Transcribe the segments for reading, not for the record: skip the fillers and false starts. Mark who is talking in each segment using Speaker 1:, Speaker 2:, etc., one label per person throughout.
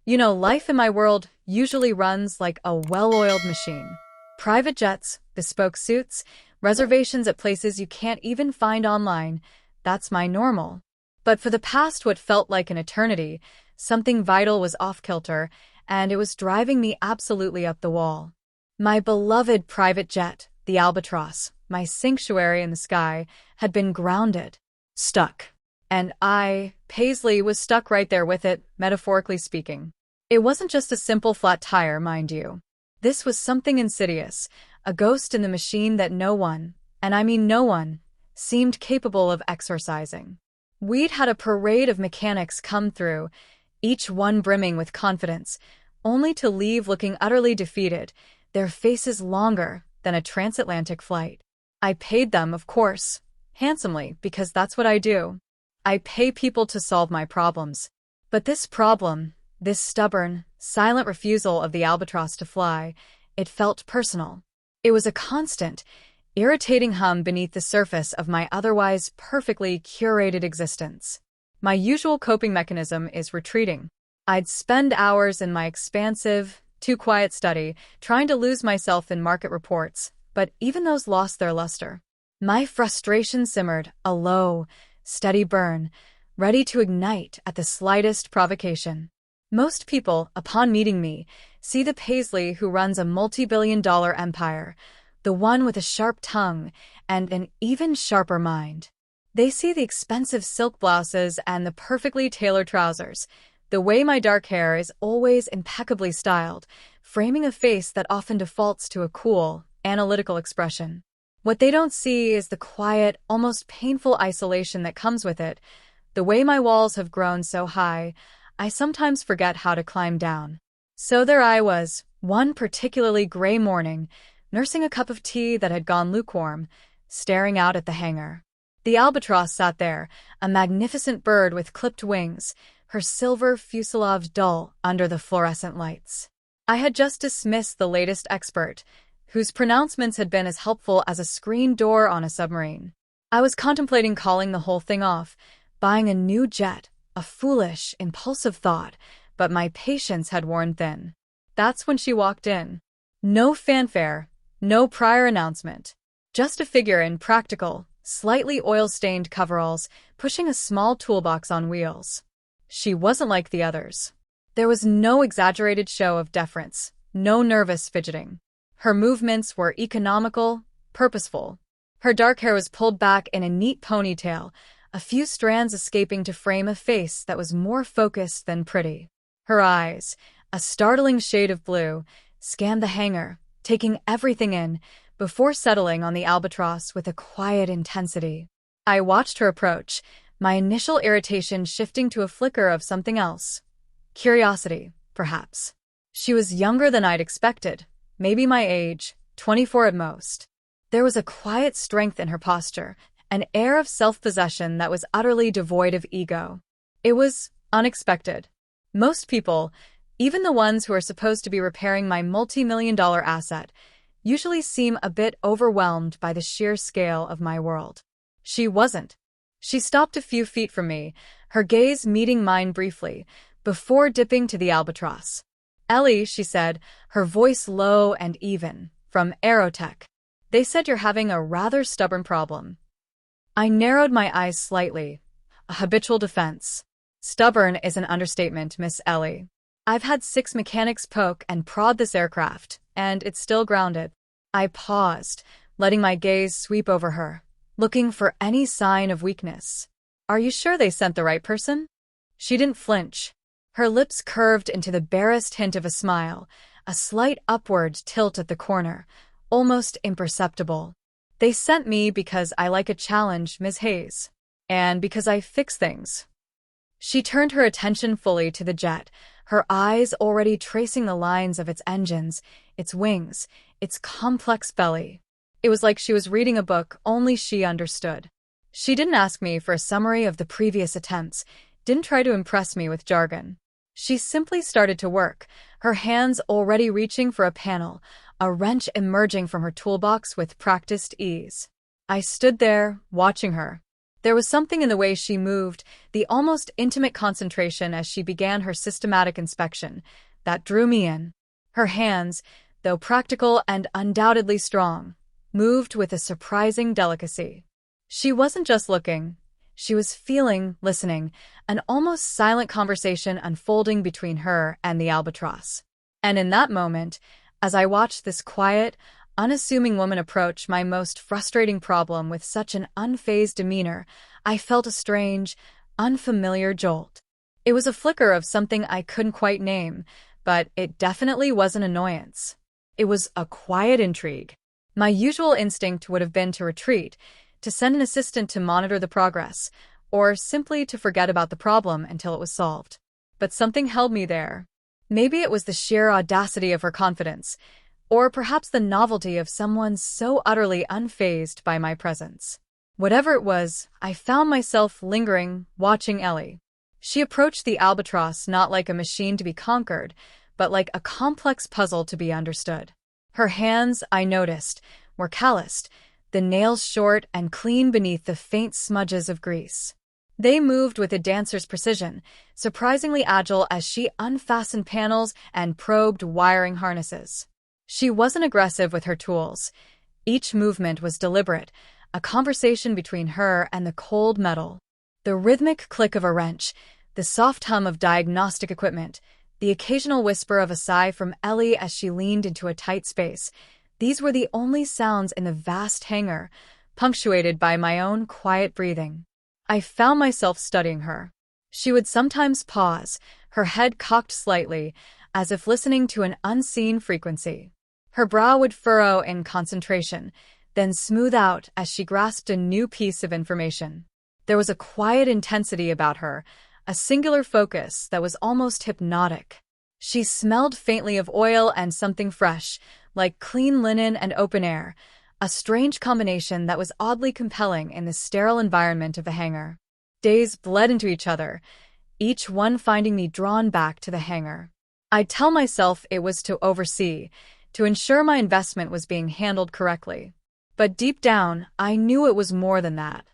Speaker 1: Life in my world usually runs like a well-oiled machine. Private jets, bespoke suits, reservations at places you can't even find online. That's my normal. But for the past what felt like an eternity, something vital was off-kilter, and it was driving me absolutely up the wall. My beloved private jet, the Albatross, my sanctuary in the sky, had been grounded, stuck. And Paisley, was stuck right there with it, metaphorically speaking. It wasn't just a simple flat tire, mind you. This was something insidious, a ghost in the machine that no one, and I mean no one, seemed capable of exorcising. We'd had a parade of mechanics come through, each one brimming with confidence, only to leave looking utterly defeated, their faces longer than a transatlantic flight. I paid them, of course, handsomely, because that's what I do. I pay people to solve my problems. But this problem, this stubborn, silent refusal of the Albatross to fly, it felt personal. It was a constant, irritating hum beneath the surface of my otherwise perfectly curated existence. My usual coping mechanism is retreating. I'd spend hours in my expansive, too quiet study, trying to lose myself in market reports, but even those lost their luster. My frustration simmered, a low, steady burn, ready to ignite at the slightest provocation. Most people, upon meeting me, see the Paisley who runs a multi-billion-dollar empire, the one with a sharp tongue and an even sharper mind. They see the expensive silk blouses and the perfectly tailored trousers, the way my dark hair is always impeccably styled, framing a face that often defaults to a cool, analytical expression. What they don't see is the quiet, almost painful isolation that comes with it. The way my walls have grown so high, I sometimes forget how to climb down. So there I was, one particularly gray morning, nursing a cup of tea that had gone lukewarm, staring out at the hangar. The Albatross sat there, a magnificent bird with clipped wings, her silver fuselage dull under the fluorescent lights. I had just dismissed the latest expert, whose pronouncements had been as helpful as a screen door on a submarine. I was contemplating calling the whole thing off, buying a new jet, a foolish, impulsive thought, but my patience had worn thin. That's when she walked in. No fanfare, no prior announcement. Just a figure in practical, slightly oil-stained coveralls, pushing a small toolbox on wheels. She wasn't like the others. There was no exaggerated show of deference, no nervous fidgeting. Her movements were economical, purposeful. Her dark hair was pulled back in a neat ponytail, a few strands escaping to frame a face that was more focused than pretty. Her eyes, a startling shade of blue, scanned the hangar, taking everything in, before settling on the Albatross with a quiet intensity. I watched her approach, my initial irritation shifting to a flicker of something else. Curiosity, perhaps. She was younger than I'd expected, maybe my age, 24 at most. There was a quiet strength in her posture, an air of self-possession that was utterly devoid of ego. It was unexpected. Most people, even the ones who are supposed to be repairing my multi-million-dollar asset, usually seem a bit overwhelmed by the sheer scale of my world. She wasn't. She stopped a few feet from me, her gaze meeting mine briefly, before dipping to the Albatross. "Ellie," she said, her voice low and even, from Aerotech. "They said you're having a rather stubborn problem." I narrowed my eyes slightly. A habitual defense. Stubborn is an understatement, Miss Ellie. I've had 6 mechanics poke and prod this aircraft, and it's still grounded. I paused, letting my gaze sweep over her, looking for any sign of weakness. "Are you sure they sent the right person?" She didn't flinch. Her lips curved into the barest hint of a smile, a slight upward tilt at the corner, almost imperceptible. "They sent me because I like a challenge, Ms. Hayes. And because I fix things." She turned her attention fully to the jet, her eyes already tracing the lines of its engines, its wings, its complex belly. It was like she was reading a book only she understood. She didn't ask me for a summary of the previous attempts, didn't try to impress me with jargon. She simply started to work, her hands already reaching for a panel, a wrench emerging from her toolbox with practiced ease. I stood there, watching her. There was something in the way she moved, the almost intimate concentration as she began her systematic inspection, that drew me in. Her hands, though practical and undoubtedly strong, moved with a surprising delicacy. She wasn't just looking. She was feeling, listening, an almost silent conversation unfolding between her and the Albatross. And in that moment, as I watched this quiet, unassuming woman approach my most frustrating problem with such an unfazed demeanor, I felt a strange, unfamiliar jolt. It was a flicker of something I couldn't quite name, but it definitely wasn't annoyance. It was a quiet intrigue. My usual instinct would have been to retreat, to send an assistant to monitor the progress, or simply to forget about the problem until it was solved. But something held me there. Maybe it was the sheer audacity of her confidence, or perhaps the novelty of someone so utterly unfazed by my presence. Whatever it was, I found myself lingering, watching Ellie. She approached the Albatross not like a machine to be conquered, but like a complex puzzle to be understood. Her hands, I noticed, were calloused, the nails short and clean beneath the faint smudges of grease. They moved with a dancer's precision, surprisingly agile as she unfastened panels and probed wiring harnesses. She wasn't aggressive with her tools. Each movement was deliberate, a conversation between her and the cold metal. The rhythmic click of a wrench, the soft hum of diagnostic equipment, the occasional whisper of a sigh from Ellie as she leaned into a tight space, these were the only sounds in the vast hangar, punctuated by my own quiet breathing. I found myself studying her. She would sometimes pause, her head cocked slightly, as if listening to an unseen frequency. Her brow would furrow in concentration, then smooth out as she grasped a new piece of information. There was a quiet intensity about her, a singular focus that was almost hypnotic. She smelled faintly of oil and something fresh, like clean linen and open air, a strange combination that was oddly compelling in the sterile environment of the hangar. Days bled into each other, each one finding me drawn back to the hangar. I'd tell myself it was to oversee, to ensure my investment was being handled correctly. But deep down, I knew it was more than that.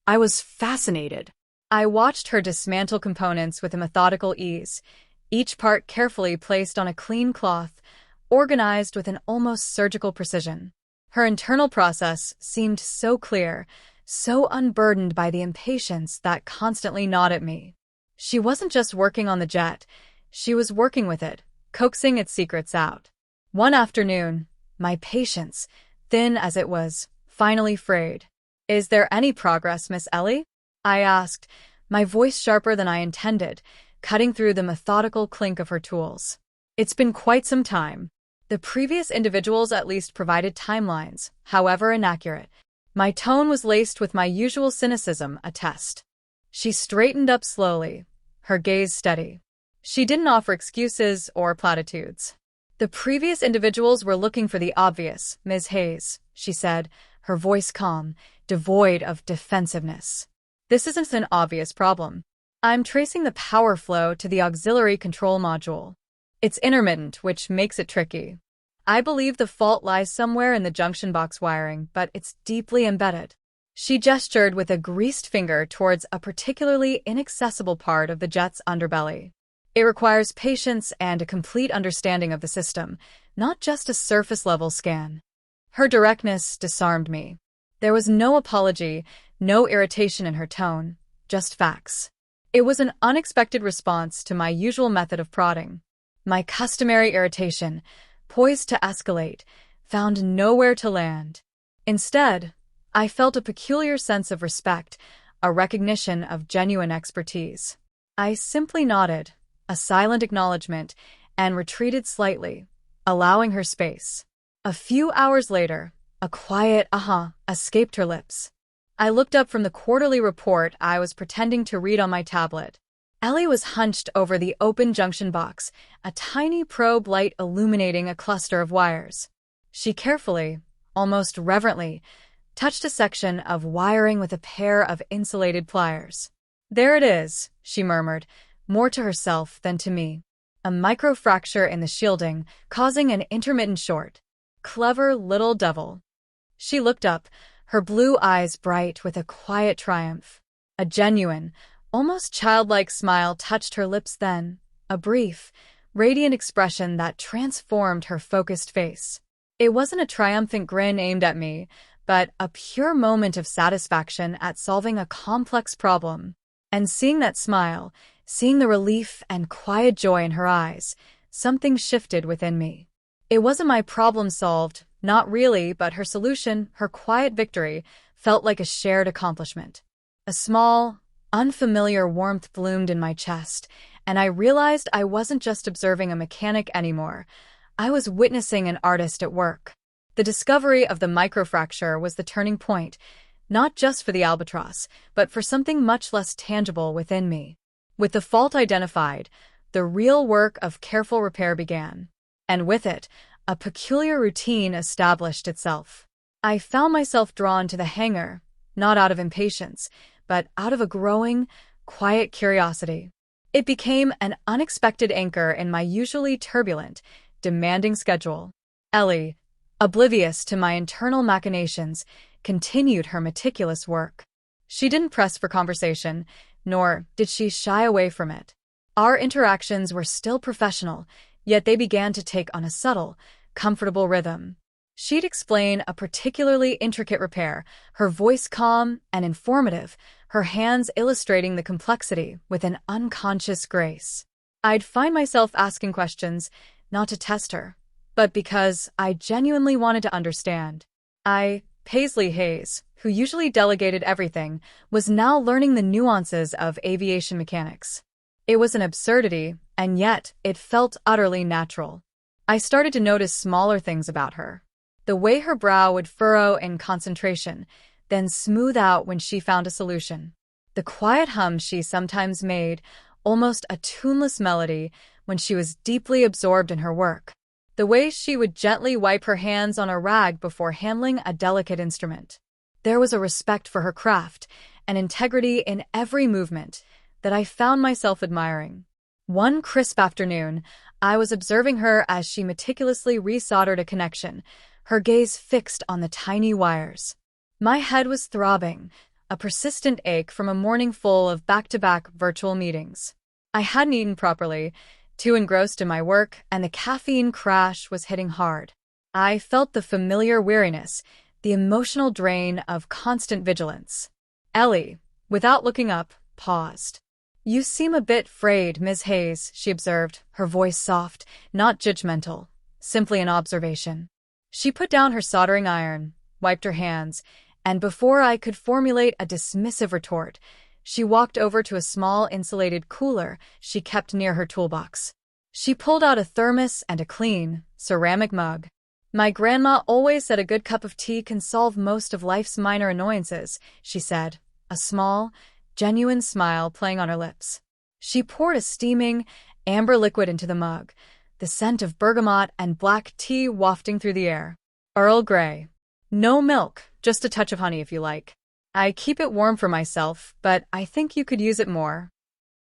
Speaker 1: I was fascinated. I watched her dismantle components with a methodical ease, each part carefully placed on a clean cloth, organized with an almost surgical precision. Her internal process seemed so clear, so unburdened by the impatience that constantly gnawed at me. She wasn't just working on the jet, she was working with it, coaxing its secrets out. One afternoon, my patience, thin as it was, finally frayed. "Is there any progress, Miss Ellie?" I asked, my voice sharper than I intended, cutting through the methodical clink of her tools. "It's been quite some time." The previous individuals at least provided timelines, however inaccurate. My tone was laced with my usual cynicism, a test. She straightened up slowly, her gaze steady. She didn't offer excuses or platitudes. "The previous individuals were looking for the obvious, Ms. Hayes," she said, her voice calm, devoid of defensiveness. "This isn't an obvious problem. I'm tracing the power flow to the auxiliary control module. It's intermittent, which makes it tricky. I believe the fault lies somewhere in the junction box wiring, but it's deeply embedded." She gestured with a greased finger towards a particularly inaccessible part of the jet's underbelly. "It requires patience and a complete understanding of the system, not just a surface-level scan." Her directness disarmed me. There was no apology, no irritation in her tone, just facts. It was an unexpected response to my usual method of prodding. My customary irritation, poised to escalate, found nowhere to land. Instead, I felt a peculiar sense of respect, a recognition of genuine expertise. I simply nodded, a silent acknowledgement, and retreated slightly, allowing her space. A few hours later, a quiet escaped her lips. I looked up from the quarterly report I was pretending to read on my tablet. Ellie was hunched over the open junction box, a tiny probe light illuminating a cluster of wires. She carefully, almost reverently, touched a section of wiring with a pair of insulated pliers. "There it is," she murmured, more to herself than to me. "A microfracture in the shielding, causing an intermittent short. Clever little devil." She looked up, her blue eyes bright with a quiet triumph. A genuine, almost childlike smile touched her lips then, a brief, radiant expression that transformed her focused face. It wasn't a triumphant grin aimed at me, but a pure moment of satisfaction at solving a complex problem. And seeing that smile, seeing the relief and quiet joy in her eyes, something shifted within me. It wasn't my problem solved, not really, but her solution, her quiet victory, felt like a shared accomplishment. A small, unfamiliar warmth bloomed in my chest, and I realized I wasn't just observing a mechanic anymore. I was witnessing an artist at work. The discovery of the microfracture was the turning point, not just for the Albatross, but for something much less tangible within me. With the fault identified, the real work of careful repair began. And with it, a peculiar routine established itself. I found myself drawn to the hangar, not out of impatience, but out of a growing, quiet curiosity. It became an unexpected anchor in my usually turbulent, demanding schedule. Ellie, oblivious to my internal machinations, continued her meticulous work. She didn't press for conversation, nor did she shy away from it. Our interactions were still professional, yet they began to take on a subtle, comfortable rhythm. She'd explain a particularly intricate repair, her voice calm and informative, her hands illustrating the complexity with an unconscious grace. I'd find myself asking questions, not to test her, but because I genuinely wanted to understand. Paisley Hayes, who usually delegated everything, was now learning the nuances of aviation mechanics. It was an absurdity, and yet it felt utterly natural. I started to notice smaller things about her. The way her brow would furrow in concentration, then smooth out when she found a solution. The quiet hum she sometimes made, almost a tuneless melody, when she was deeply absorbed in her work. The way she would gently wipe her hands on a rag before handling a delicate instrument. There was a respect for her craft, an integrity in every movement, that I found myself admiring. One crisp afternoon, I was observing her as she meticulously resoldered a connection, her gaze fixed on the tiny wires. My head was throbbing, a persistent ache from a morning full of back-to-back virtual meetings. I hadn't eaten properly, too engrossed in my work, and the caffeine crash was hitting hard. I felt the familiar weariness, the emotional drain of constant vigilance. Ellie, without looking up, paused. "You seem a bit frayed, Ms. Hayes," she observed, her voice soft, not judgmental, simply an observation. She put down her soldering iron, wiped her hands, and before I could formulate a dismissive retort, she walked over to a small insulated cooler she kept near her toolbox. She pulled out a thermos and a clean, ceramic mug. "My grandma always said a good cup of tea can solve most of life's minor annoyances," she said, a small, genuine smile playing on her lips. She poured a steaming, amber liquid into the mug, the scent of bergamot and black tea wafting through the air. "Earl Grey. No milk, just a touch of honey if you like. I keep it warm for myself, but I think you could use it more."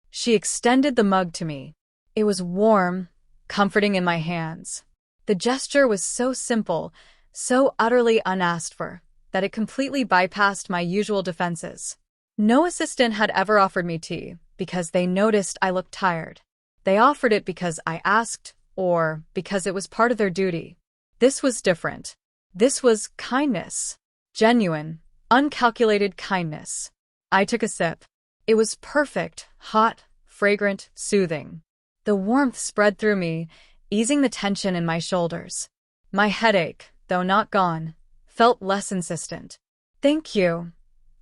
Speaker 1: She extended the mug to me. It was warm, comforting in my hands. The gesture was so simple, so utterly unasked for, that it completely bypassed my usual defenses. No assistant had ever offered me tea because they noticed I looked tired. They offered it because I asked, or because it was part of their duty. This was different. This was kindness. Genuine, uncalculated kindness. I took a sip. It was perfect, hot, fragrant, soothing. The warmth spread through me, easing the tension in my shoulders. My headache, though not gone, felt less insistent. "Thank you,"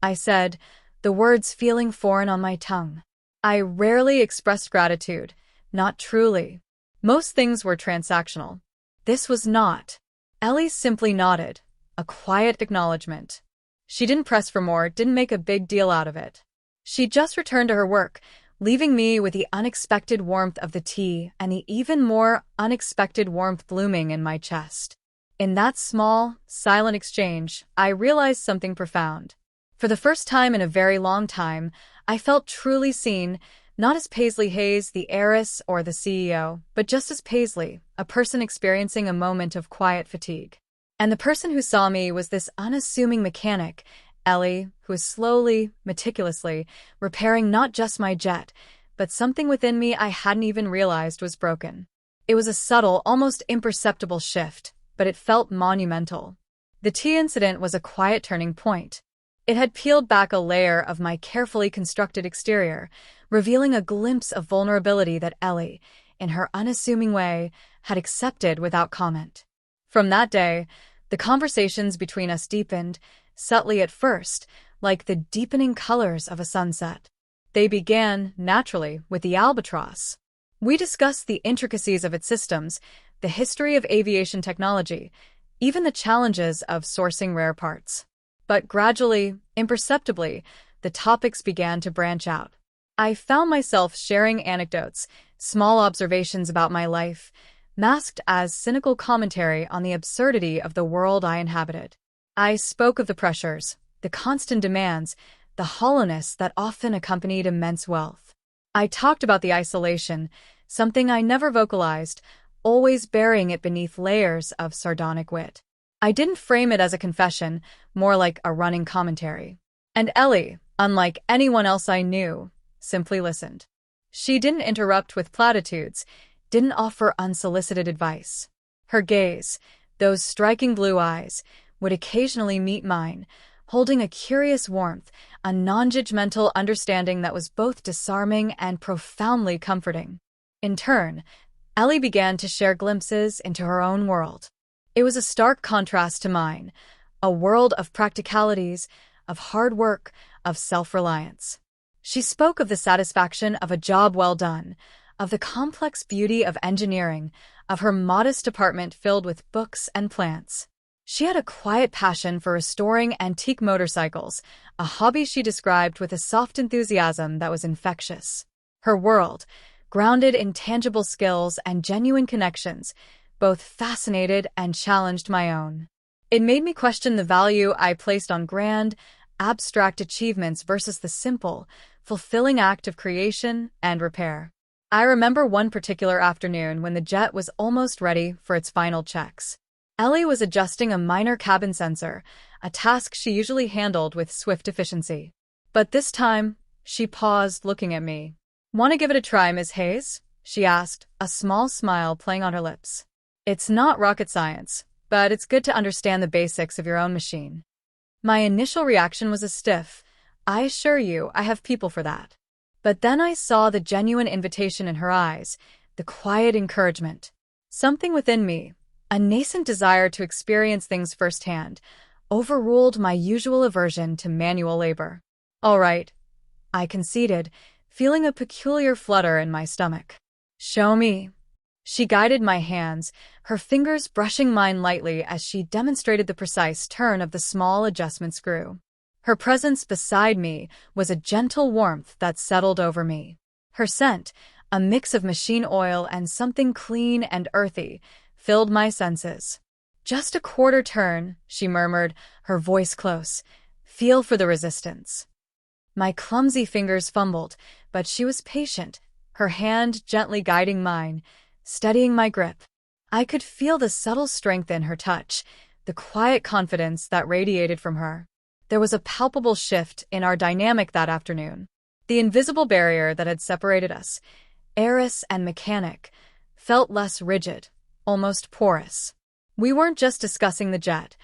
Speaker 1: I said, the words feeling foreign on my tongue. I rarely expressed gratitude, not truly. Most things were transactional. This was not. Ellie simply nodded, a quiet acknowledgement. She didn't press for more, didn't make a big deal out of it. She just returned to her work, leaving me with the unexpected warmth of the tea and the even more unexpected warmth blooming in my chest. In that small, silent exchange, I realized something profound. For the first time in a very long time, I felt truly seen, not as Paisley Hayes, the heiress or the CEO, but just as Paisley, a person experiencing a moment of quiet fatigue. And the person who saw me was this unassuming mechanic, Ellie, who was slowly, meticulously, repairing not just my jet, but something within me I hadn't even realized was broken. It was a subtle, almost imperceptible shift, but it felt monumental. The tea incident was a quiet turning point. It had peeled back a layer of my carefully constructed exterior, revealing a glimpse of vulnerability that Ellie, in her unassuming way, had accepted without comment. From that day, the conversations between us deepened, subtly at first, like the deepening colors of a sunset. They began, naturally, with the Albatross. We discussed the intricacies of its systems, the history of aviation technology, even the challenges of sourcing rare parts. But gradually, imperceptibly, the topics began to branch out. I found myself sharing anecdotes, small observations about my life, masked as cynical commentary on the absurdity of the world I inhabited. I spoke of the pressures, the constant demands, the hollowness that often accompanied immense wealth. I talked about the isolation, something I never vocalized, always burying it beneath layers of sardonic wit. I didn't frame it as a confession, more like a running commentary. And Ellie, unlike anyone else I knew, simply listened. She didn't interrupt with platitudes, didn't offer unsolicited advice. Her gaze, those striking blue eyes, would occasionally meet mine, holding a curious warmth, a non-judgmental understanding that was both disarming and profoundly comforting. In turn, Ellie began to share glimpses into her own world. It was a stark contrast to mine, a world of practicalities, of hard work, of self-reliance. She spoke of the satisfaction of a job well done, of the complex beauty of engineering, of her modest apartment filled with books and plants. She had a quiet passion for restoring antique motorcycles, a hobby she described with a soft enthusiasm that was infectious. Her world, grounded in tangible skills and genuine connections, both fascinated and challenged my own. It made me question the value I placed on grand, abstract achievements versus the simple, fulfilling act of creation and repair. I remember one particular afternoon when the jet was almost ready for its final checks. Ellie was adjusting a minor cabin sensor, a task she usually handled with swift efficiency. But this time, she paused, looking at me. "Want to give it a try, Miss Hayes?" she asked, a small smile playing on her lips. "It's not rocket science, but it's good to understand the basics of your own machine." My initial reaction was a stiff, "I assure you, I have people for that." But then I saw the genuine invitation in her eyes, the quiet encouragement. Something within me, a nascent desire to experience things firsthand, overruled my usual aversion to manual labor. "All right," I conceded, feeling a peculiar flutter in my stomach. "Show me." She guided my hands, her fingers brushing mine lightly as she demonstrated the precise turn of the small adjustment screw. Her presence beside me was a gentle warmth that settled over me. Her scent, a mix of machine oil and something clean and earthy, filled my senses. "Just a quarter turn," she murmured, her voice close. "Feel for the resistance." My clumsy fingers fumbled, but she was patient, her hand gently guiding mine, steadying my grip. I could feel the subtle strength in her touch, the quiet confidence that radiated from her. There was a palpable shift in our dynamic that afternoon. The invisible barrier that had separated us, heiress and mechanic, felt less rigid, almost porous. We weren't just discussing the jet.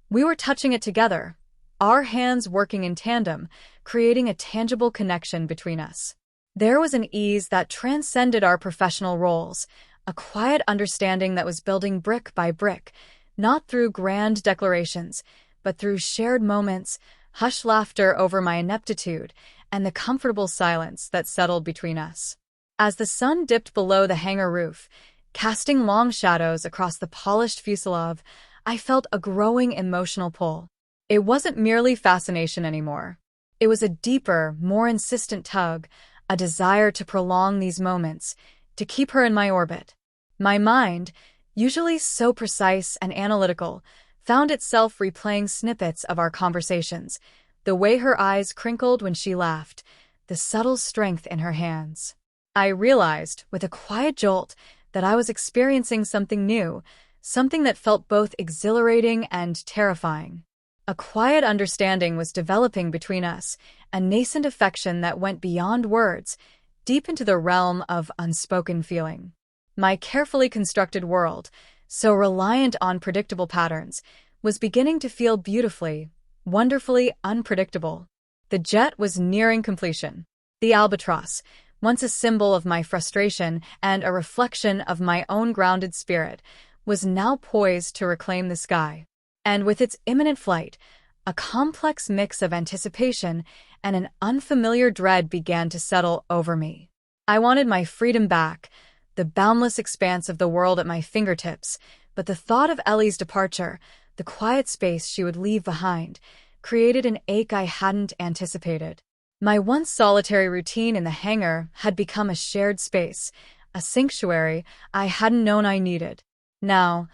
Speaker 1: We were touching it together, our hands working in tandem, creating a tangible connection between us. There was an ease that transcended our professional roles, a quiet understanding that was building brick by brick, not through grand declarations, but through shared moments, hushed laughter over my ineptitude, and the comfortable silence that settled between us. As the sun dipped below the hangar roof, casting long shadows across the polished fuselage, I felt a growing emotional pull. It wasn't merely fascination anymore. It was a deeper, more insistent tug, a desire to prolong these moments, to keep her in my orbit. My mind, usually so precise and analytical, found itself replaying snippets of our conversations, the way her eyes crinkled when she laughed, the subtle strength in her hands. I realized, with a quiet jolt, that I was experiencing something new, something that felt both exhilarating and terrifying. A quiet understanding was developing between us, a nascent affection that went beyond words, deep into the realm of unspoken feeling. My carefully constructed world, so reliant on predictable patterns, was beginning to feel beautifully, wonderfully unpredictable. The jet was nearing completion. The Albatross, once a symbol of my frustration and a reflection of my own grounded spirit, was now poised to reclaim the sky. And with its imminent flight, a complex mix of anticipation and an unfamiliar dread began to settle over me. I wanted my freedom back, the boundless expanse of the world at my fingertips, but the thought of Ellie's departure, the quiet space she would leave behind, created an ache I hadn't anticipated. My once solitary routine in the hangar had become a shared space, a sanctuary I hadn't known I needed. Now,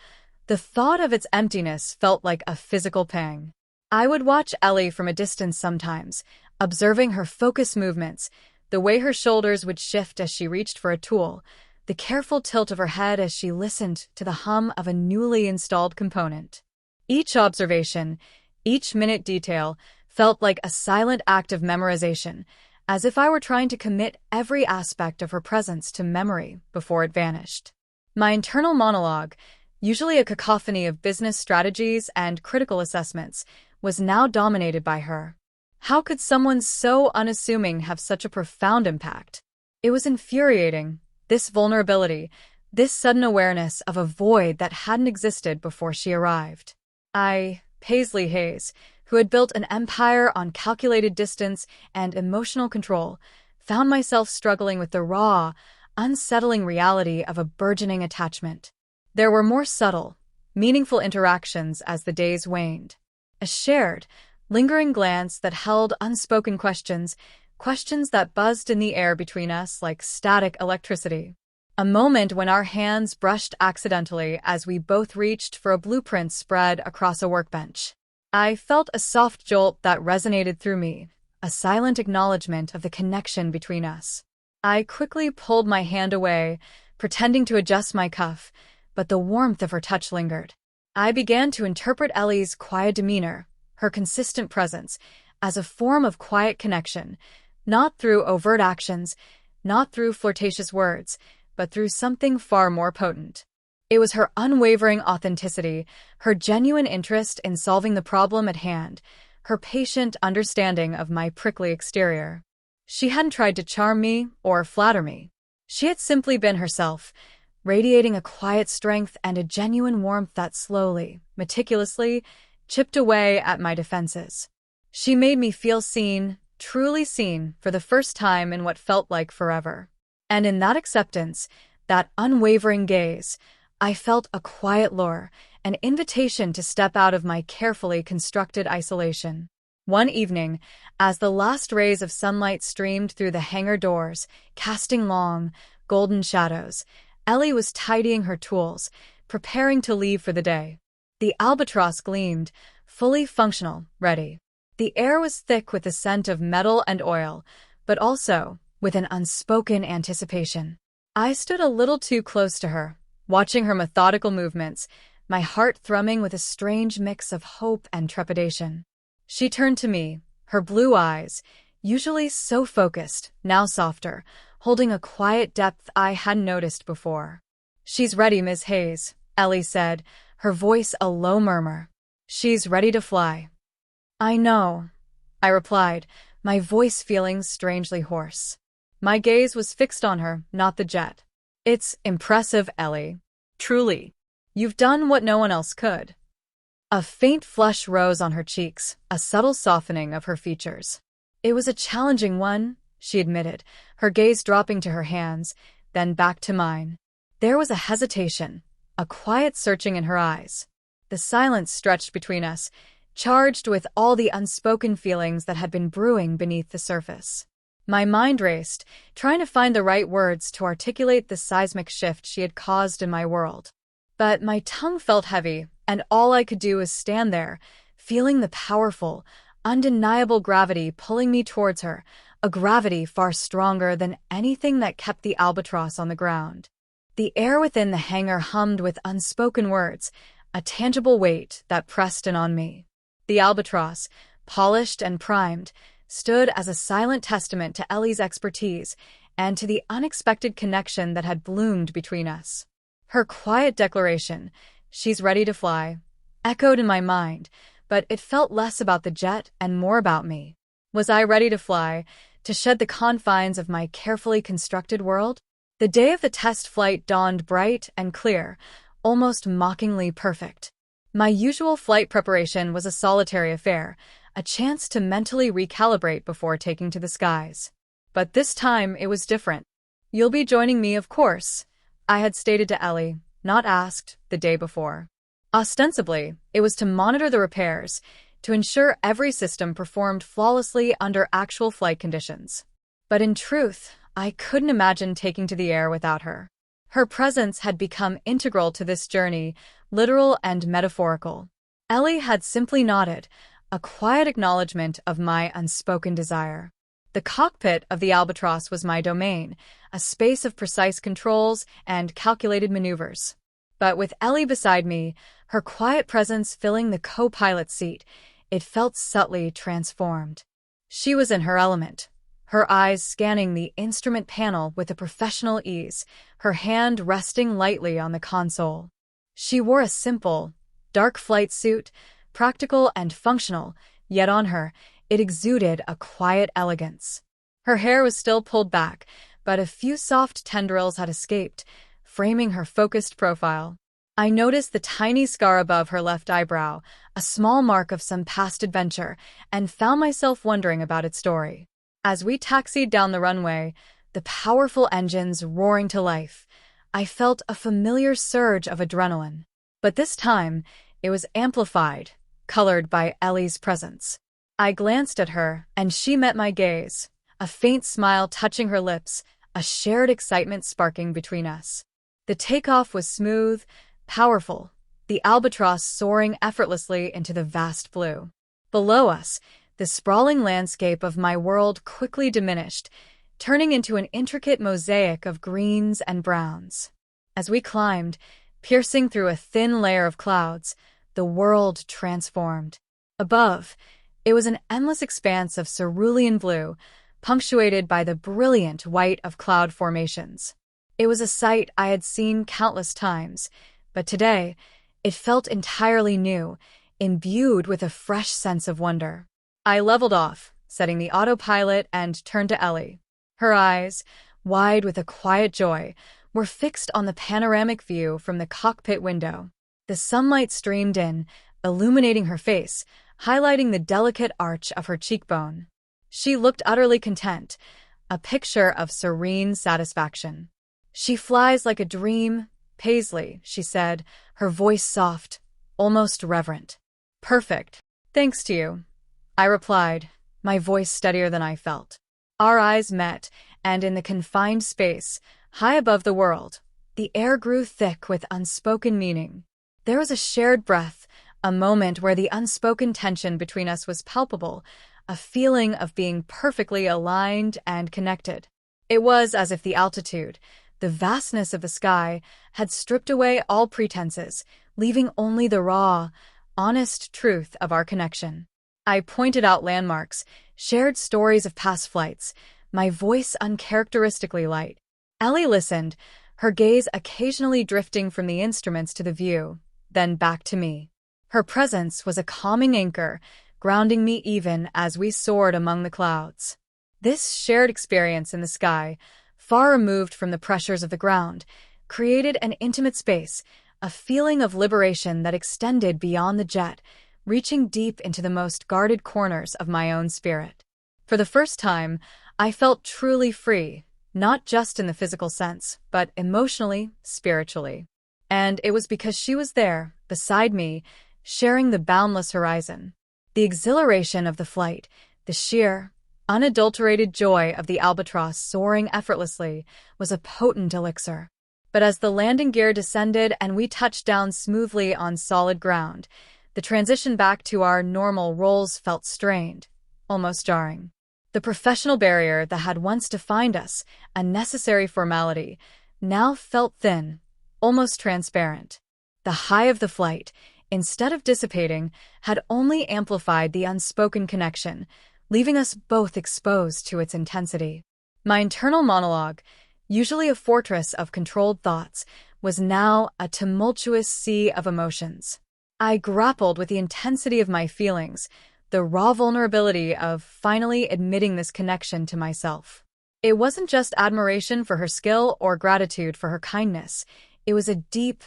Speaker 1: the thought of its emptiness felt like a physical pang. I would watch Ellie from a distance sometimes, observing her focused movements, the way her shoulders would shift as she reached for a tool, the careful tilt of her head as she listened to the hum of a newly installed component. Each observation, each minute detail, felt like a silent act of memorization, as if I were trying to commit every aspect of her presence to memory before it vanished. My internal monologue, usually a cacophony of business strategies and critical assessments, was now dominated by her. How could someone so unassuming have such a profound impact? It was infuriating, this vulnerability, this sudden awareness of a void that hadn't existed before she arrived. Paisley, who had built an empire on calculated distance and emotional control, found myself struggling with the raw, unsettling reality of a burgeoning attachment. There were more subtle, meaningful interactions as the days waned. A shared, lingering glance that held unspoken questions, questions that buzzed in the air between us like static electricity. A moment when our hands brushed accidentally as we both reached for a blueprint spread across a workbench. I felt a soft jolt that resonated through me, a silent acknowledgement of the connection between us. I quickly pulled my hand away, pretending to adjust my cuff, but the warmth of her touch lingered. I began to interpret Ellie's quiet demeanor, her consistent presence, as a form of quiet connection, not through overt actions, not through flirtatious words, but through something far more potent. It was her unwavering authenticity, her genuine interest in solving the problem at hand, her patient understanding of my prickly exterior. She hadn't tried to charm me or flatter me. She had simply been herself, radiating a quiet strength and a genuine warmth that slowly, meticulously, chipped away at my defenses. She made me feel seen, truly seen, for the first time in what felt like forever. And in that acceptance, that unwavering gaze, I felt a quiet lure, an invitation to step out of my carefully constructed isolation. One evening, as the last rays of sunlight streamed through the hangar doors, casting long, golden shadows, Ellie was tidying her tools, preparing to leave for the day. The Albatross gleamed, fully functional, ready. The air was thick with the scent of metal and oil, but also with an unspoken anticipation. I stood a little too close to her, watching her methodical movements, my heart thrumming with a strange mix of hope and trepidation. She turned to me, her blue eyes, usually so focused, now softer, holding a quiet depth I hadn't noticed before. "She's ready, Miss Hayes," Ellie said, her voice a low murmur. "She's ready to fly." "I know," I replied, my voice feeling strangely hoarse. My gaze was fixed on her, not the jet. "It's impressive, Ellie. Truly. You've done what no one else could." A faint flush rose on her cheeks, a subtle softening of her features. "It was a challenging one," she admitted, her gaze dropping to her hands, then back to mine. There was a hesitation, a quiet searching in her eyes. The silence stretched between us, charged with all the unspoken feelings that had been brewing beneath the surface. My mind raced, trying to find the right words to articulate the seismic shift she had caused in my world. But my tongue felt heavy, and all I could do was stand there, feeling the powerful, undeniable gravity pulling me towards her, a gravity far stronger than anything that kept the Albatross on the ground. The air within the hangar hummed with unspoken words, a tangible weight that pressed in on me. The Albatross, polished and primed, stood as a silent testament to Ellie's expertise and to the unexpected connection that had bloomed between us. Her quiet declaration, "She's ready to fly," echoed in my mind, but it felt less about the jet and more about me. Was I ready to fly, to shed the confines of my carefully constructed world? The day of the test flight dawned bright and clear, almost mockingly perfect. My usual flight preparation was a solitary affair, a chance to mentally recalibrate before taking to the skies. But this time it was different. "You'll be joining me, of course," I had stated to Ellie, not asked, the day before. Ostensibly, it was to monitor the repairs, to ensure every system performed flawlessly under actual flight conditions. But in truth, I couldn't imagine taking to the air without her. Her presence had become integral to this journey, literal and metaphorical. Ellie had simply nodded, a quiet acknowledgement of my unspoken desire. The cockpit of the Albatross was my domain, a space of precise controls and calculated maneuvers. But with Ellie beside me, her quiet presence filling the co-pilot seat, it felt subtly transformed. She was in her element, her eyes scanning the instrument panel with a professional ease, her hand resting lightly on the console. She wore a simple, dark flight suit, practical and functional, yet on her, it exuded a quiet elegance. Her hair was still pulled back, but a few soft tendrils had escaped, framing her focused profile. I noticed the tiny scar above her left eyebrow, a small mark of some past adventure, and found myself wondering about its story. As we taxied down the runway, the powerful engines roaring to life, I felt a familiar surge of adrenaline. But this time, it was amplified, colored by Ellie's presence. I glanced at her, and she met my gaze, a faint smile touching her lips, a shared excitement sparking between us. The takeoff was smooth, powerful, the Albatross soaring effortlessly into the vast blue. Below us, the sprawling landscape of my world quickly diminished, turning into an intricate mosaic of greens and browns. As we climbed, piercing through a thin layer of clouds, the world transformed. Above, it was an endless expanse of cerulean blue, punctuated by the brilliant white of cloud formations. It was a sight I had seen countless times, but today, it felt entirely new, imbued with a fresh sense of wonder. I leveled off, setting the autopilot, and turned to Ellie. Her eyes, wide with a quiet joy, were fixed on the panoramic view from the cockpit window. The sunlight streamed in, illuminating her face, highlighting the delicate arch of her cheekbone. She looked utterly content, a picture of serene satisfaction. "She flies like a dream, Paisley," she said, her voice soft, almost reverent. "Perfect. Thanks to you," I replied, my voice steadier than I felt. Our eyes met, and in the confined space, high above the world, the air grew thick with unspoken meaning. There was a shared breath, a moment where the unspoken tension between us was palpable, a feeling of being perfectly aligned and connected. It was as if the altitude, the vastness of the sky, had stripped away all pretenses, leaving only the raw, honest truth of our connection. I pointed out landmarks, shared stories of past flights, my voice uncharacteristically light. Ellie listened, her gaze occasionally drifting from the instruments to the view, then back to me. Her presence was a calming anchor, grounding me even as we soared among the clouds. This shared experience in the sky, far removed from the pressures of the ground, created an intimate space, a feeling of liberation that extended beyond the jet, reaching deep into the most guarded corners of my own spirit. For the first time, I felt truly free, not just in the physical sense, but emotionally, spiritually. And it was because she was there, beside me, sharing the boundless horizon. The exhilaration of the flight, the sheer, unadulterated joy of the Albatross soaring effortlessly, was a potent elixir. But as the landing gear descended and we touched down smoothly on solid ground, the transition back to our normal roles felt strained, almost jarring. The professional barrier that had once defined us, a necessary formality, now felt thin, almost transparent. The high of the flight, instead of dissipating, had only amplified the unspoken connection, leaving us both exposed to its intensity. My internal monologue, usually a fortress of controlled thoughts, was now a tumultuous sea of emotions. I grappled with the intensity of my feelings, the raw vulnerability of finally admitting this connection to myself. It wasn't just admiration for her skill or gratitude for her kindness. It was a deep,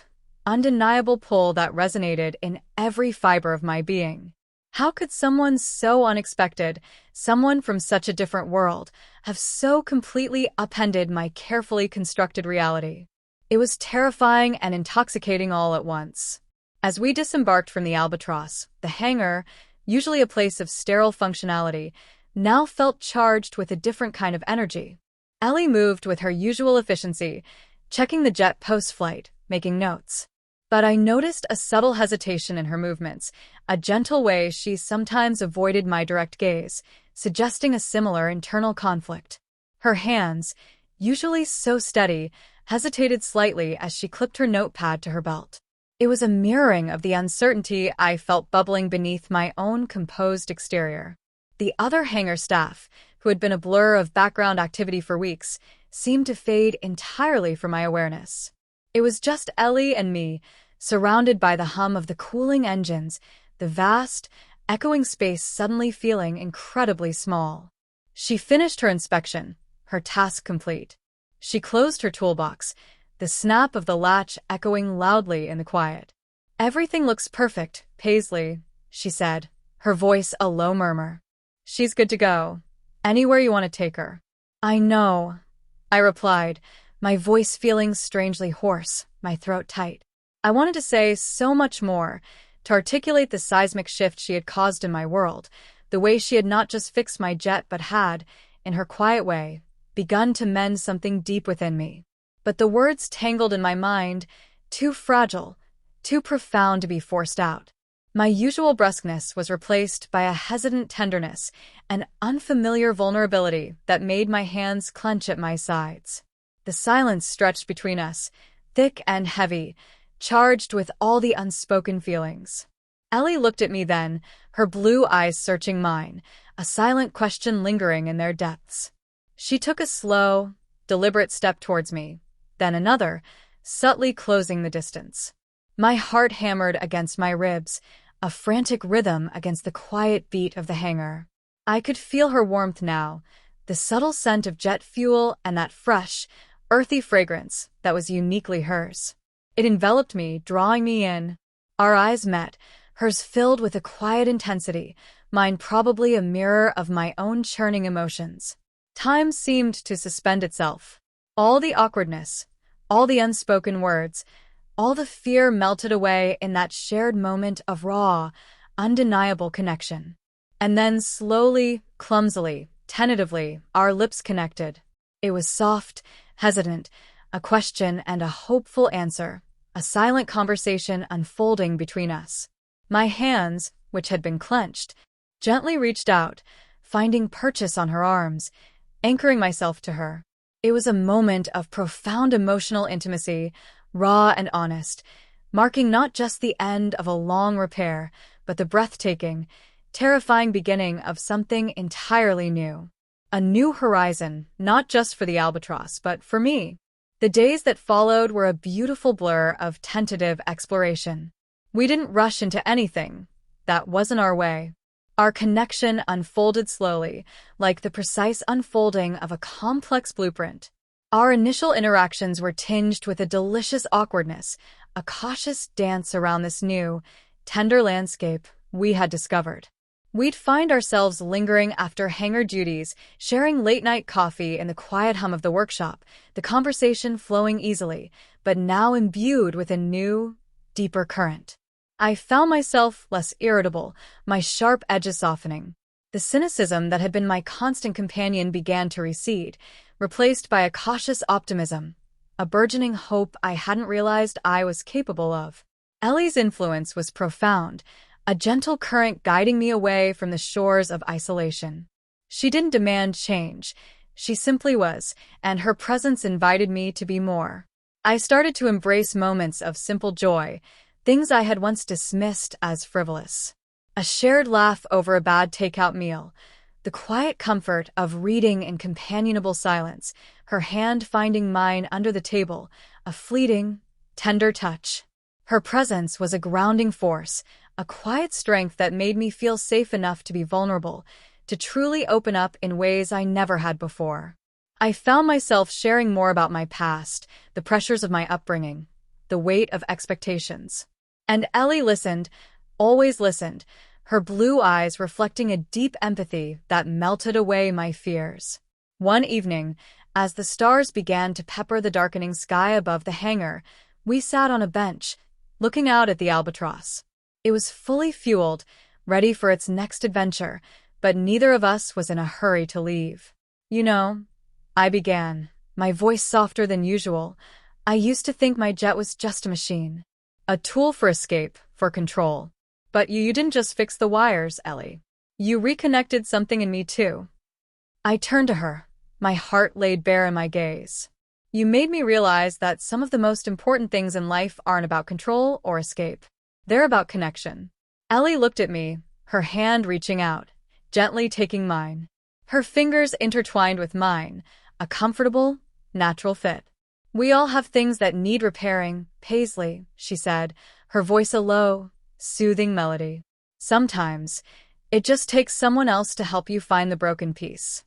Speaker 1: undeniable pull that resonated in every fiber of my being. How could someone so unexpected, someone from such a different world, have so completely upended my carefully constructed reality? It was terrifying and intoxicating all at once. As we disembarked from the Albatross, the hangar, usually a place of sterile functionality, now felt charged with a different kind of energy. Ellie moved with her usual efficiency, checking the jet post-flight, making notes. But I noticed a subtle hesitation in her movements, a gentle way she sometimes avoided my direct gaze, suggesting a similar internal conflict. Her hands, usually so steady, hesitated slightly as she clipped her notepad to her belt. It was a mirroring of the uncertainty I felt bubbling beneath my own composed exterior. The other hangar staff, who had been a blur of background activity for weeks, seemed to fade entirely from my awareness. It was just Ellie and me, surrounded by the hum of the cooling engines, the vast, echoing space suddenly feeling incredibly small. She finished her inspection, her task complete. She closed her toolbox, the snap of the latch echoing loudly in the quiet. "Everything looks perfect, Paisley," she said, her voice a low murmur. "She's good to go. Anywhere you want to take her." "I know," I replied, my voice feeling strangely hoarse, my throat tight. I wanted to say so much more, to articulate the seismic shift she had caused in my world, the way she had not just fixed my jet but had, in her quiet way, begun to mend something deep within me. But the words tangled in my mind, too fragile, too profound to be forced out. My usual brusqueness was replaced by a hesitant tenderness, an unfamiliar vulnerability that made my hands clench at my sides. The silence stretched between us, thick and heavy, charged with all the unspoken feelings. Ellie looked at me then, her blue eyes searching mine, a silent question lingering in their depths. She took a slow, deliberate step towards me, then another, subtly closing the distance. My heart hammered against my ribs, a frantic rhythm against the quiet beat of the hangar. I could feel her warmth now, the subtle scent of jet fuel and that fresh, earthy fragrance that was uniquely hers. It enveloped me, drawing me in. Our eyes met, hers filled with a quiet intensity, mine probably a mirror of my own churning emotions. Time seemed to suspend itself. All the awkwardness, all the unspoken words, all the fear melted away in that shared moment of raw, undeniable connection. And then slowly, clumsily, tentatively, our lips connected. It was soft, hesitant, a question and a hopeful answer, a silent conversation unfolding between us. My hands, which had been clenched, gently reached out, finding purchase on her arms, anchoring myself to her. It was a moment of profound emotional intimacy, raw and honest, marking not just the end of a long repair, but the breathtaking, terrifying beginning of something entirely new. A new horizon, not just for the Albatross, but for me. The days that followed were a beautiful blur of tentative exploration. We didn't rush into anything. That wasn't our way. Our connection unfolded slowly, like the precise unfolding of a complex blueprint. Our initial interactions were tinged with a delicious awkwardness, a cautious dance around this new, tender landscape we had discovered. We'd find ourselves lingering after hangar duties, sharing late-night coffee in the quiet hum of the workshop, the conversation flowing easily, but now imbued with a new, deeper current. I found myself less irritable, my sharp edges softening. The cynicism that had been my constant companion began to recede, replaced by a cautious optimism, a burgeoning hope I hadn't realized I was capable of. Ellie's influence was profound, a gentle current guiding me away from the shores of isolation. She didn't demand change, she simply was, and her presence invited me to be more. I started to embrace moments of simple joy, things I had once dismissed as frivolous. A shared laugh over a bad takeout meal, the quiet comfort of reading in companionable silence, her hand finding mine under the table, a fleeting, tender touch. Her presence was a grounding force, a quiet strength that made me feel safe enough to be vulnerable, to truly open up in ways I never had before. I found myself sharing more about my past, the pressures of my upbringing, the weight of expectations. And Ellie listened, always listened, her blue eyes reflecting a deep empathy that melted away my fears. One evening, as the stars began to pepper the darkening sky above the hangar, we sat on a bench, looking out at the Albatross. It was fully fueled, ready for its next adventure, but neither of us was in a hurry to leave. "You know," I began, my voice softer than usual, "I used to think my jet was just a machine. A tool for escape, for control. But you didn't just fix the wires, Ellie. You reconnected something in me too." I turned to her, my heart laid bare in my gaze. "You made me realize that some of the most important things in life aren't about control or escape. They're about connection." Ellie looked at me, her hand reaching out, gently taking mine. Her fingers intertwined with mine, a comfortable, natural fit. "We all have things that need repairing, Paisley," she said, her voice a low, soothing melody. "Sometimes, it just takes someone else to help you find the broken piece."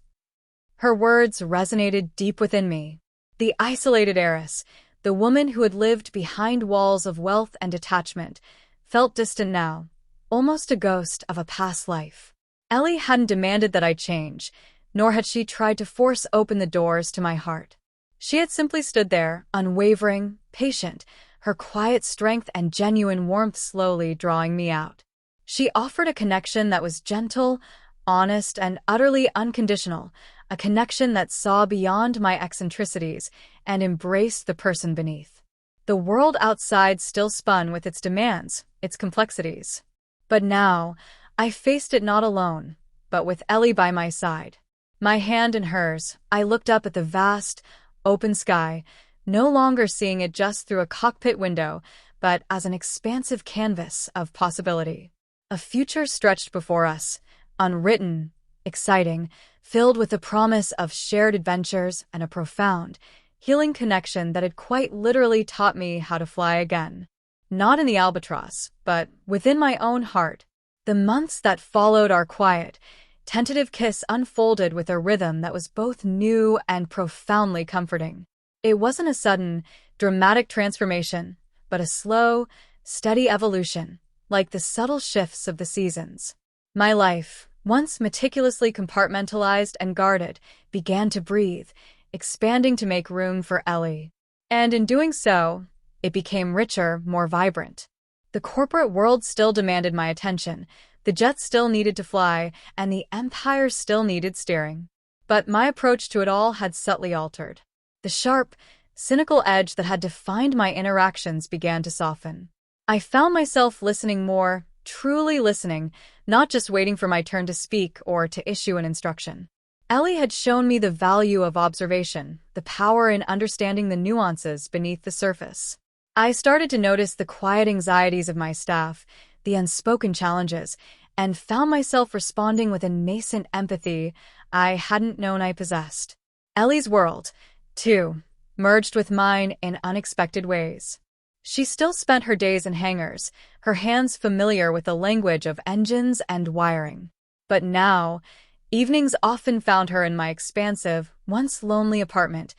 Speaker 1: Her words resonated deep within me. The isolated heiress, the woman who had lived behind walls of wealth and detachment, felt distant now, almost a ghost of a past life. Ellie hadn't demanded that I change, nor had she tried to force open the doors to my heart. She had simply stood there, unwavering, patient, her quiet strength and genuine warmth slowly drawing me out. She offered a connection that was gentle, honest, and utterly unconditional, a connection that saw beyond my eccentricities and embraced the person beneath. The world outside still spun with its demands, its complexities. But now, I faced it not alone, but with Ellie by my side. My hand in hers, I looked up at the vast, open sky, no longer seeing it just through a cockpit window, but as an expansive canvas of possibility. A future stretched before us, unwritten, exciting, filled with the promise of shared adventures and a profound, healing connection that had quite literally taught me how to fly again. Not in the Albatross, but within my own heart. The months that followed our quiet, tentative kiss unfolded with a rhythm that was both new and profoundly comforting. It wasn't a sudden, dramatic transformation, but a slow, steady evolution, like the subtle shifts of the seasons. My life, once meticulously compartmentalized and guarded, began to breathe, expanding to make room for Ellie. And in doing so, it became richer, more vibrant. The corporate world still demanded my attention, the jet still needed to fly, and the empire still needed steering. But my approach to it all had subtly altered. The sharp, cynical edge that had defined my interactions began to soften. I found myself listening more, truly listening, not just waiting for my turn to speak or to issue an instruction. Ellie had shown me the value of observation, the power in understanding the nuances beneath the surface. I started to notice the quiet anxieties of my staff, the unspoken challenges, and found myself responding with a nascent empathy I hadn't known I possessed. Ellie's world, too, merged with mine in unexpected ways. She still spent her days in hangars, her hands familiar with the language of engines and wiring. But now, evenings often found her in my expansive, once lonely apartment,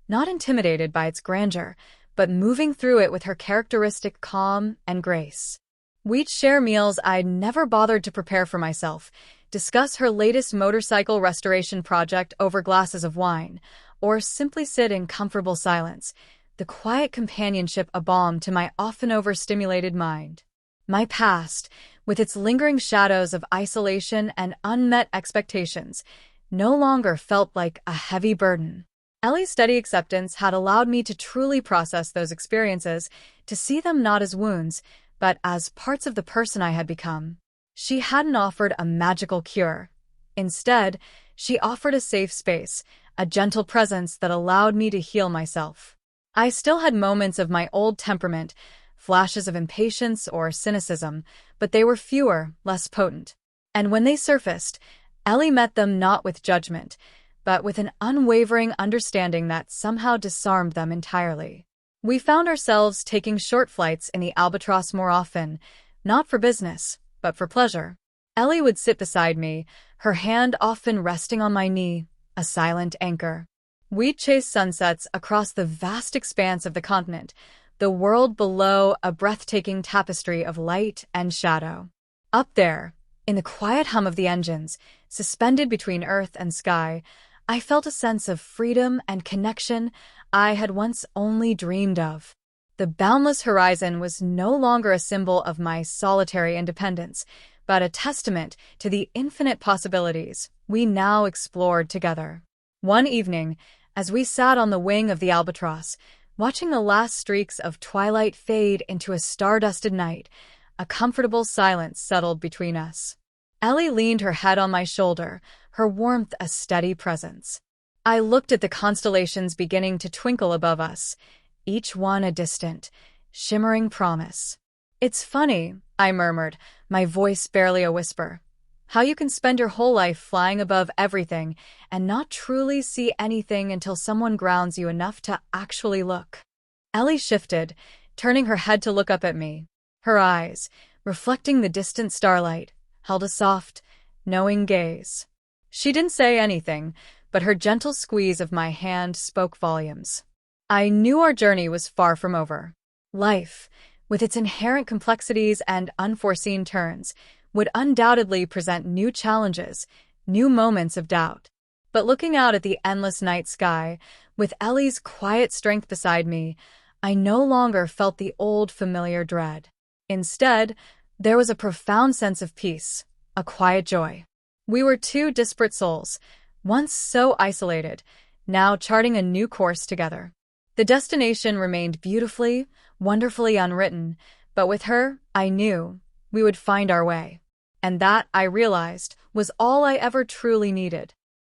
Speaker 1: not intimidated by its grandeur, but moving through it with her characteristic calm and grace. We'd share meals I'd never bothered to prepare for myself, discuss her latest motorcycle restoration project over glasses of wine, or simply sit in comfortable silence, the quiet companionship a balm to my often overstimulated mind. My past, with its lingering shadows of isolation and unmet expectations, no longer felt like a heavy burden. Ellie's steady acceptance had allowed me to truly process those experiences, to see them not as wounds, but as parts of the person I had become. She hadn't offered a magical cure. Instead, she offered a safe space, a gentle presence that allowed me to heal myself. I still had moments of my old temperament, flashes of impatience or cynicism, but they were fewer, less potent. And when they surfaced, Ellie met them not with judgment, but with an unwavering understanding that somehow disarmed them entirely. We found ourselves taking short flights in the Albatross more often, not for business, but for pleasure. Ellie would sit beside me, her hand often resting on my knee, a silent anchor. We'd chase sunsets across the vast expanse of the continent, the world below a breathtaking tapestry of light and shadow. Up there, in the quiet hum of the engines, suspended between earth and sky, I felt a sense of freedom and connection I had once only dreamed of. The boundless horizon was no longer a symbol of my solitary independence, but a testament to the infinite possibilities we now explored together. One evening, as we sat on the wing of the Albatross, watching the last streaks of twilight fade into a star-dusted night, a comfortable silence settled between us. Ellie leaned her head on my shoulder, her warmth a steady presence. I looked at the constellations beginning to twinkle above us, each one a distant, shimmering promise. "It's funny," I murmured, my voice barely a whisper, "how you can spend your whole life flying above everything and not truly see anything until someone grounds you enough to actually look." Ellie shifted, turning her head to look up at me. Her eyes, reflecting the distant starlight, held a soft, knowing gaze. She didn't say anything, but her gentle squeeze of my hand spoke volumes. I knew our journey was far from over. Life, with its inherent complexities and unforeseen turns, would undoubtedly present new challenges, new moments of doubt. But looking out at the endless night sky, with Ellie's quiet strength beside me, I no longer felt the old familiar dread. Instead, there was a profound sense of peace, a quiet joy. We were two disparate souls, once so isolated, now charting a new course together. The destination remained beautifully, wonderfully unwritten, but with her, I knew, we would find our way. And that, I realized, was all I ever truly needed.